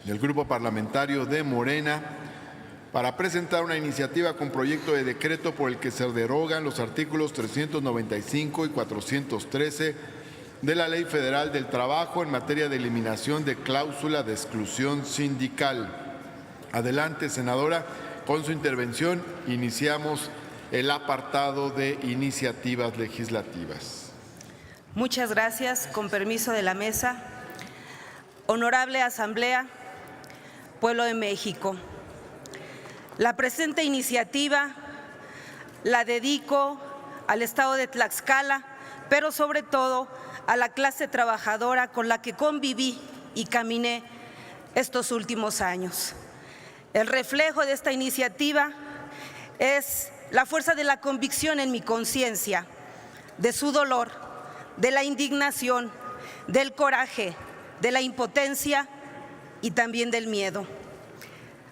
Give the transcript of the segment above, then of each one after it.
del Grupo Parlamentario de Morena para presentar una iniciativa con proyecto de decreto por el que se derogan los artículos 395 y 413 de la Ley Federal del Trabajo en materia de eliminación de cláusula de exclusión sindical. Adelante, senadora, con su intervención iniciamos el apartado de iniciativas legislativas. Muchas gracias. Con permiso de la mesa. Honorable Asamblea, Pueblo de México, la presente iniciativa la dedico al Estado de Tlaxcala, pero sobre todo a la clase trabajadora con la que conviví y caminé estos últimos años. El reflejo de esta iniciativa es la fuerza de la convicción en mi conciencia, de su dolor, de la indignación, del coraje, de la impotencia y también del miedo.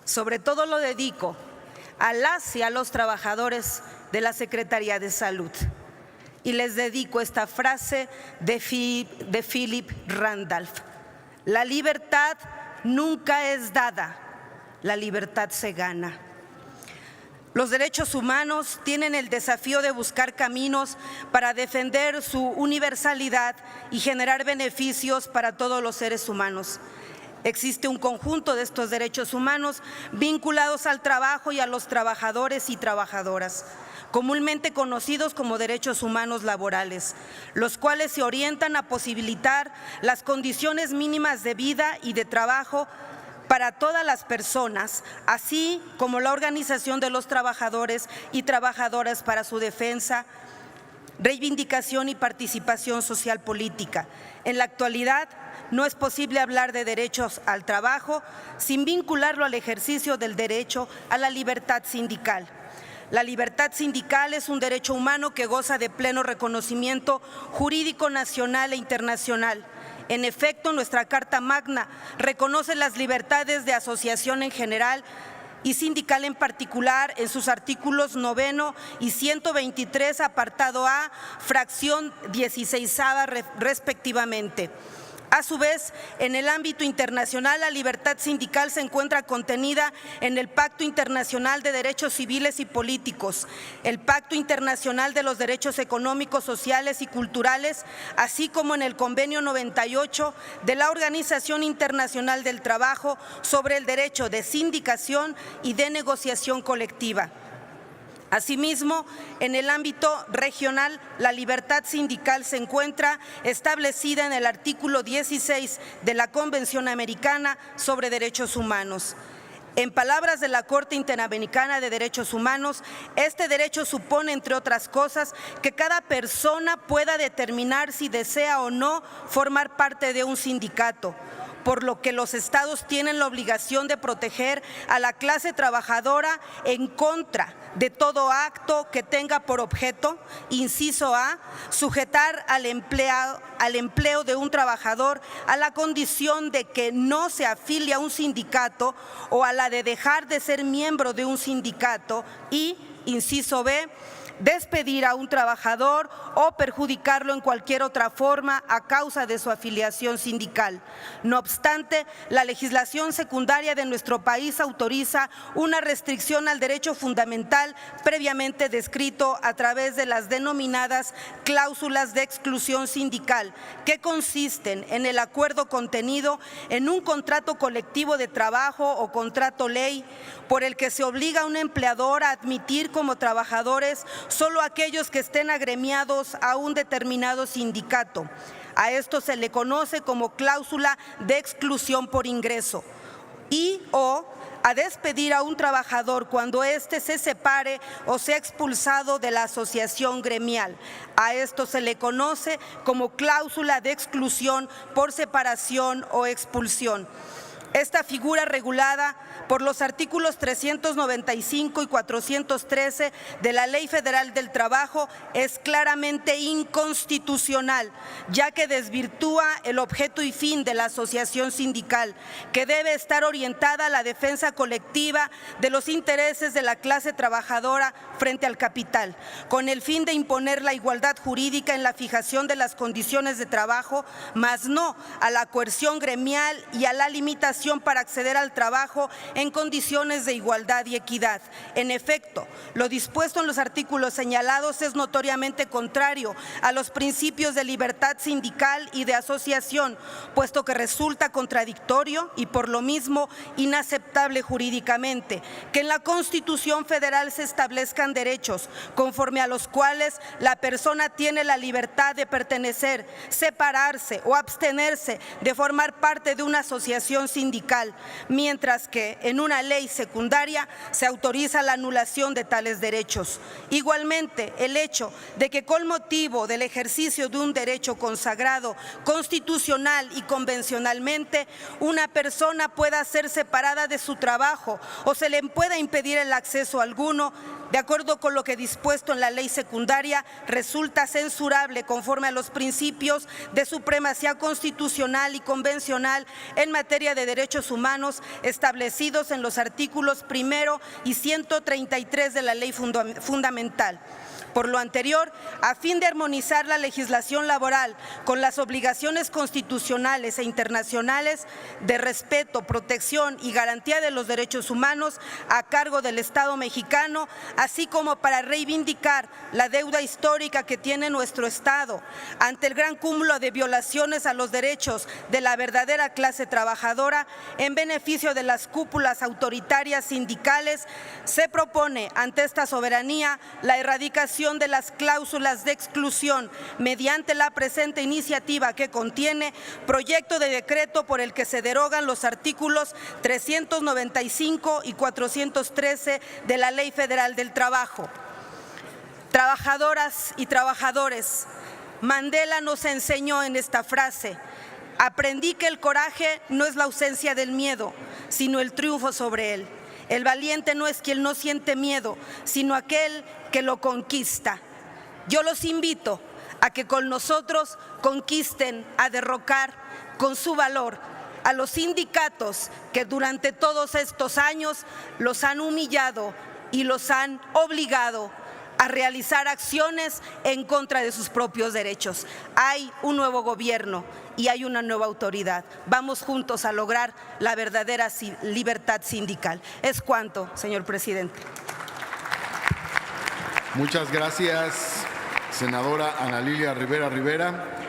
Sobre todo lo dedico a las y a los trabajadores de la Secretaría de Salud. Y les dedico esta frase de Philip Randolph: la libertad nunca es dada, la libertad se gana. Los derechos humanos tienen el desafío de buscar caminos para defender su universalidad y generar beneficios para todos los seres humanos. Existe un conjunto de estos derechos humanos vinculados al trabajo y a los trabajadores y trabajadoras, comúnmente conocidos como derechos humanos laborales, los cuales se orientan a posibilitar las condiciones mínimas de vida y de trabajo para todas las personas, así como la organización de los trabajadores y trabajadoras para su defensa, reivindicación y participación social política. En la actualidad, no es posible hablar de derechos al trabajo sin vincularlo al ejercicio del derecho a la libertad sindical. La libertad sindical es un derecho humano que goza de pleno reconocimiento jurídico nacional e internacional. En efecto, nuestra Carta Magna reconoce las libertades de asociación en general y sindical en particular en sus artículos 9 y 123, apartado A, fracción 16ª respectivamente. A su vez, en el ámbito internacional, la libertad sindical se encuentra contenida en el Pacto Internacional de Derechos Civiles y Políticos, el Pacto Internacional de los Derechos Económicos, Sociales y Culturales, así como en el Convenio 98 de la Organización Internacional del Trabajo sobre el derecho de sindicación y de negociación colectiva. Asimismo, en el ámbito regional, la libertad sindical se encuentra establecida en el artículo 16 de la Convención Americana sobre Derechos Humanos. En palabras de la Corte Interamericana de Derechos Humanos, este derecho supone, entre otras cosas, que cada persona pueda determinar si desea o no formar parte de un sindicato, por lo que los estados tienen la obligación de proteger a la clase trabajadora en contra de todo acto que tenga por objeto, inciso A, sujetar al empleo de un trabajador a la condición de que no se afilie a un sindicato o a la de dejar de ser miembro de un sindicato y, inciso B, despedir a un trabajador o perjudicarlo en cualquier otra forma a causa de su afiliación sindical. No obstante, la legislación secundaria de nuestro país autoriza una restricción al derecho fundamental previamente descrito a través de las denominadas cláusulas de exclusión sindical, que consisten en el acuerdo contenido en un contrato colectivo de trabajo o contrato ley por el que se obliga a un empleador a admitir como trabajadores solo aquellos que estén agremiados a un determinado sindicato. A esto se le conoce como cláusula de exclusión por ingreso y o a despedir a un trabajador cuando éste se separe o sea expulsado de la asociación gremial. A esto se le conoce como cláusula de exclusión por separación o expulsión. Esta figura regulada por los artículos 395 y 413 de la Ley Federal del Trabajo es claramente inconstitucional, ya que desvirtúa el objeto y fin de la asociación sindical, que debe estar orientada a la defensa colectiva de los intereses de la clase trabajadora frente al capital, con el fin de imponer la igualdad jurídica en la fijación de las condiciones de trabajo, mas no a la coerción gremial y a la limitación discriminación para acceder al trabajo en condiciones de igualdad y equidad. En efecto, lo dispuesto en los artículos señalados es notoriamente contrario a los principios de libertad sindical y de asociación, puesto que resulta contradictorio y por lo mismo inaceptable jurídicamente que en la Constitución Federal se establezcan derechos conforme a los cuales la persona tiene la libertad de pertenecer, separarse o abstenerse de formar parte de una asociación sindical, mientras que en una ley secundaria se autoriza la anulación de tales derechos. Igualmente, el hecho de que con motivo del ejercicio de un derecho consagrado constitucional y convencionalmente, una persona pueda ser separada de su trabajo o se le pueda impedir el acceso alguno, de acuerdo con lo que dispuesto en la ley secundaria, resulta censurable conforme a los principios de supremacía constitucional y convencional en materia de derechos humanos establecidos en los artículos 1 y 133 de la Ley Fundamental. Por lo anterior, a fin de armonizar la legislación laboral con las obligaciones constitucionales e internacionales de respeto, protección y garantía de los derechos humanos a cargo del Estado mexicano, así como para reivindicar la deuda histórica que tiene nuestro Estado ante el gran cúmulo de violaciones a los derechos de la verdadera clase trabajadora en beneficio de las cúpulas autoritarias sindicales, se propone ante esta soberanía la erradicación de las cláusulas de exclusión mediante la presente iniciativa que contiene proyecto de decreto por el que se derogan los artículos 395 y 413 de la Ley Federal del Trabajo. Trabajadoras y trabajadores, Mandela nos enseñó en esta frase: aprendí que el coraje no es la ausencia del miedo, sino el triunfo sobre él. El valiente no es quien no siente miedo, sino aquel que lo conquista. Yo los invito a que con nosotros conquisten, a derrocar con su valor a los sindicatos que durante todos estos años los han humillado y los han obligado a realizar acciones en contra de sus propios derechos. Hay un nuevo gobierno y hay una nueva autoridad. Vamos juntos a lograr la verdadera libertad sindical. Es cuanto, señor presidente. Muchas gracias, senadora Ana Lilia Rivera Rivera.